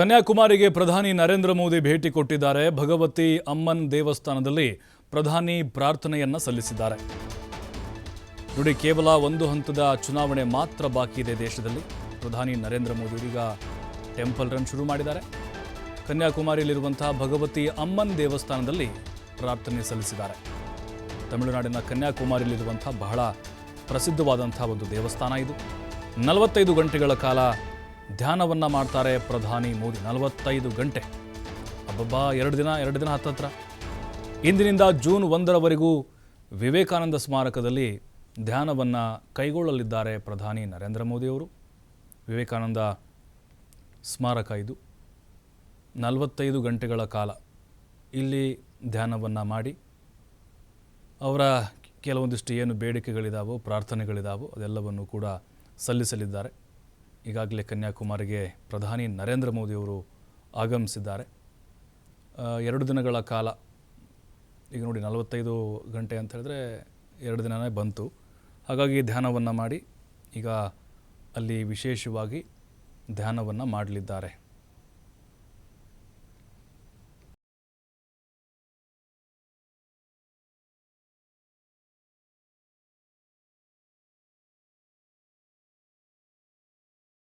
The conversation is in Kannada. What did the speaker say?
ಕನ್ಯಾಕುಮಾರಿಗೆ ಪ್ರಧಾನಿ ನರೇಂದ್ರ ಮೋದಿ ಭೇಟಿ ಕೊಟ್ಟಿದ್ದಾರೆ. ಭಗವತಿ ಅಮ್ಮನ್ ದೇವಸ್ಥಾನದಲ್ಲಿ ಪ್ರಧಾನಿ ಪ್ರಾರ್ಥನೆಯನ್ನ ಸಲ್ಲಿಸಿದ್ದಾರೆ. ನೋಡಿ, ಕೇವಲ ಒಂದು ಹಂತದ ಚುನಾವಣೆ ಮಾತ್ರ ಬಾಕಿ ಇದೆ ದೇಶದಲ್ಲಿ. ಪ್ರಧಾನಿ ನರೇಂದ್ರ ಮೋದಿ ಈಗ ಟೆಂಪಲ್ ರನ್ ಶುರು ಮಾಡಿದ್ದಾರೆ. ಕನ್ಯಾಕುಮಾರಿಯಲ್ಲಿರುವಂತಹ ಭಗವತಿ ಅಮ್ಮನ್ ದೇವಸ್ಥಾನದಲ್ಲಿ ಪ್ರಾರ್ಥನೆ ಸಲ್ಲಿಸಿದ್ದಾರೆ. ತಮಿಳುನಾಡಿನ ಕನ್ಯಾಕುಮಾರಿಯಲ್ಲಿರುವಂತಹ ಬಹಳ ಪ್ರಸಿದ್ಧವಾದಂತಹ ಒಂದು ದೇವಸ್ಥಾನ ಇದು. 45 ಗಂಟೆಗಳ ಕಾಲ ಧ್ಯಾನವನ್ನು ಮಾಡ್ತಾರೆ ಪ್ರಧಾನಿ ಮೋದಿ. 45 ಗಂಟೆ, ಅಬ್ಬಬ್ಬಾ, ಎರಡು ದಿನ ಹತ್ತತ್ರ. ಇಂದಿನಿಂದ ಜೂನ್ 1ರವರೆಗೂ ವಿವೇಕಾನಂದ ಸ್ಮಾರಕದಲ್ಲಿ ಧ್ಯಾನವನ್ನು ಕೈಗೊಳ್ಳಲಿದ್ದಾರೆ ಪ್ರಧಾನಿ ನರೇಂದ್ರ ಮೋದಿಯವರು. ವಿವೇಕಾನಂದ ಸ್ಮಾರಕ ಇದು. 45 ಗಂಟೆಗಳ ಕಾಲ ಇಲ್ಲಿ ಧ್ಯಾನವನ್ನು ಮಾಡಿ ಅವರ ಕೆಲವೊಂದಿಷ್ಟು ಏನು ಬೇಡಿಕೆಗಳಿದಾವೋ, ಪ್ರಾರ್ಥನೆಗಳಿದಾವೋ ಅದೆಲ್ಲವನ್ನು ಕೂಡ ಸಲ್ಲಿಸಲಿದ್ದಾರೆ. ಈಗಾಗಲೇ ಕನ್ಯಾಕುಮಾರಿಗೆ ಪ್ರಧಾನಿ ನರೇಂದ್ರ ಮೋದಿಯವರು ಆಗಮಿಸಿದ್ದಾರೆ. 2 ದಿನಗಳ ಕಾಲ, ಈಗ ನೋಡಿ 45 ಗಂಟೆ ಅಂತ ಹೇಳಿದ್ರೆ 2 ದಿನನೇ ಬಂತು. ಹಾಗಾಗಿ ಧ್ಯಾನವನ್ನು ಮಾಡಿ ಈಗ ಅಲ್ಲಿ ವಿಶೇಷವಾಗಿ ಧ್ಯಾನವನ್ನು ಮಾಡಲಿದ್ದಾರೆ.